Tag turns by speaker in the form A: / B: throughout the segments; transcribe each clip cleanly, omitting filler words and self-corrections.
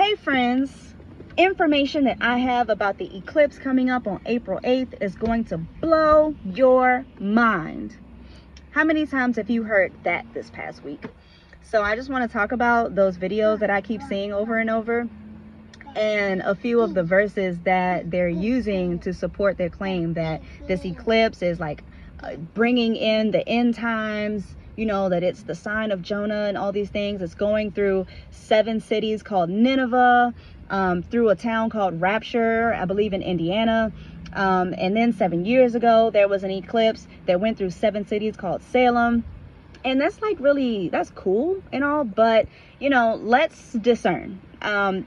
A: Hey friends, information that I have about the eclipse coming up on April 8th is going to blow your mind. How many times have you heard that this past week? So I just want to talk about those videos that I keep seeing over and over, and a few of the verses that they're using to support their claim that this eclipse is like bringing in the end times, you know, that it's the sign of Jonah and all these things. It's going through 7 cities called Nineveh, through a town called Rapture, I believe in Indiana. And then 7 years ago, there was an eclipse that went through 7 cities called Salem. And that's like really, that's cool and all, but you know, let's discern.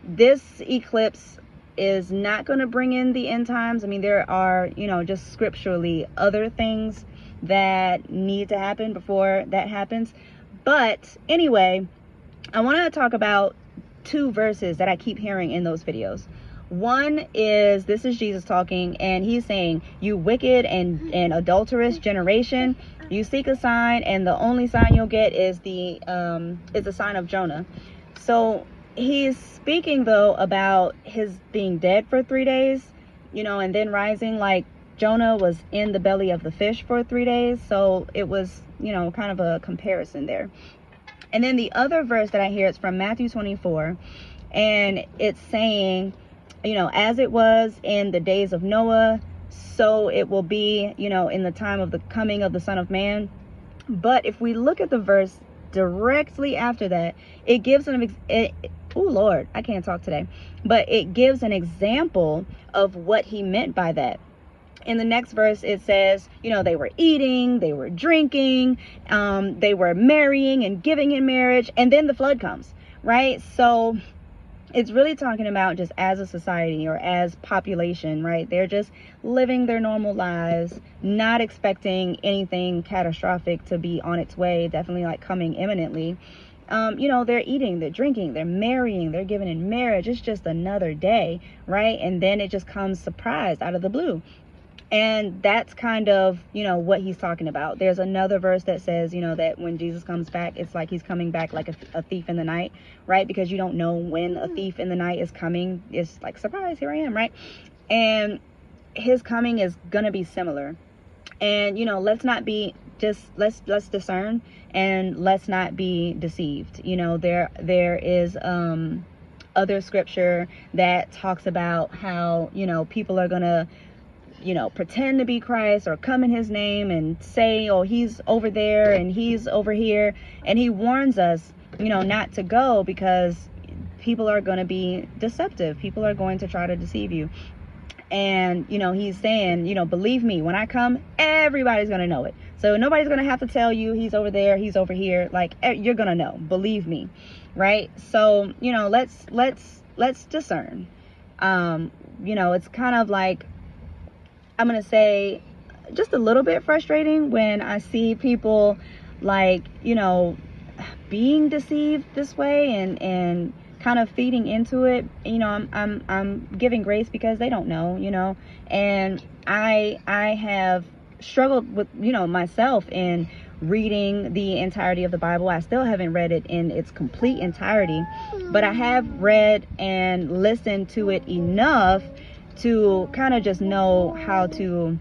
A: This eclipse is not going to bring in the end times. I mean, there are, you know, just scripturally other things that need to happen before that happens. But anyway, I want to talk about 2 verses that I keep hearing in those videos. One is, this is Jesus talking, and he's saying, "You wicked and adulterous generation, you seek a sign, and the only sign you'll get is the sign of Jonah." So he's speaking though about his being dead for 3 days, you know, and then rising. Like Jonah was in the belly of the fish for 3 days, so it was, you know, kind of a comparison there. And then the other verse that I hear is from Matthew 24, and it's saying, you know, as it was in the days of Noah, so it will be, you know, in the time of the coming of the Son of Man. But if we look at the verse directly after that, it gives oh Lord, I can't talk today, but it gives an example of what he meant by that. In the next verse, it says, you know, they were eating, they were drinking, they were marrying and giving in marriage, and then the flood comes, right? So it's really talking about just as a society or as population, right? They're just living their normal lives, not expecting anything catastrophic to be on its way, definitely like coming imminently. You know, they're eating, they're drinking, they're marrying, they're giving in marriage. It's just another day, right? And then it just comes surprised out of the blue. And that's kind of, you know, what he's talking about. There's another verse that says, you know, that when Jesus comes back, it's like he's coming back like a thief in the night, right? Because you don't know when a thief in the night is coming. It's like, surprise, here I am, right? And his coming is going to be similar. And, you know, let's not be just, let's discern, and let's not be deceived. You know, there is other scripture that talks about how, you know, people are going to, you know, pretend to be Christ or come in his name and say, oh, he's over there and he's over here. And he warns us, you know, not to go, because people are going to be deceptive. People are going to try to deceive you. And, you know, he's saying, you know, believe me, when I come, everybody's going to know it. So nobody's going to have to tell you he's over there, he's over here. Like, you're going to know, believe me. Right. So, you know, let's discern. You know, it's kind of like, I'm going to say, just a little bit frustrating when I see people like, you know, being deceived this way and kind of feeding into it. You know, I'm giving grace because they don't know, you know, and I have struggled with, you know, myself in reading the entirety of the Bible. I still haven't read it in its complete entirety, but I have read and listened to it enough to kind of just know how to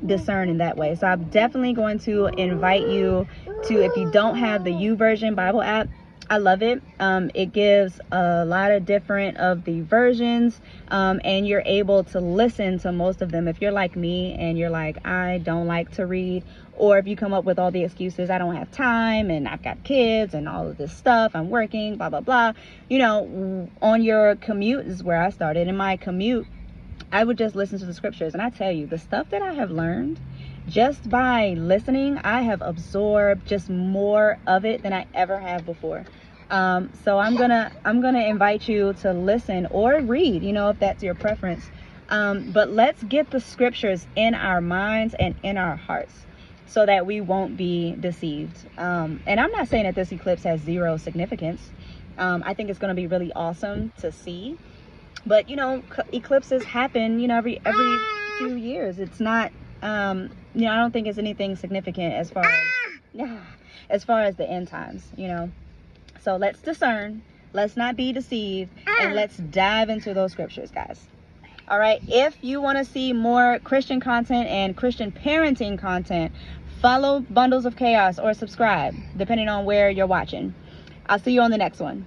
A: discern in that way. So I'm definitely going to invite you to, if you don't have the YouVersion Bible app, I love it. It gives a lot of different of the versions, and you're able to listen to most of them. If you're like me and you're like, I don't like to read, or if you come up with all the excuses, I don't have time and I've got kids and all of this stuff, I'm working, blah, blah, blah. You know, on your commute is where I started. In my commute, I would just listen to the scriptures, and I tell you, the stuff that I have learned just by listening, I have absorbed just more of it than I ever have before. So I'm gonna invite you to listen or read, you know, if that's your preference. But let's get the scriptures in our minds and in our hearts so that we won't be deceived. And I'm not saying that this eclipse has 0 significance. I think it's going to be really awesome to see. But, you know, eclipses happen, you know, every few years. It's not, you know, I don't think it's anything significant as far as the end times, you know. So let's discern. Let's not be deceived, and let's dive into those scriptures, guys. All right, if you want to see more Christian content and Christian parenting content, follow Bundles of Chaos or subscribe, depending on where you're watching. I'll see you on the next one.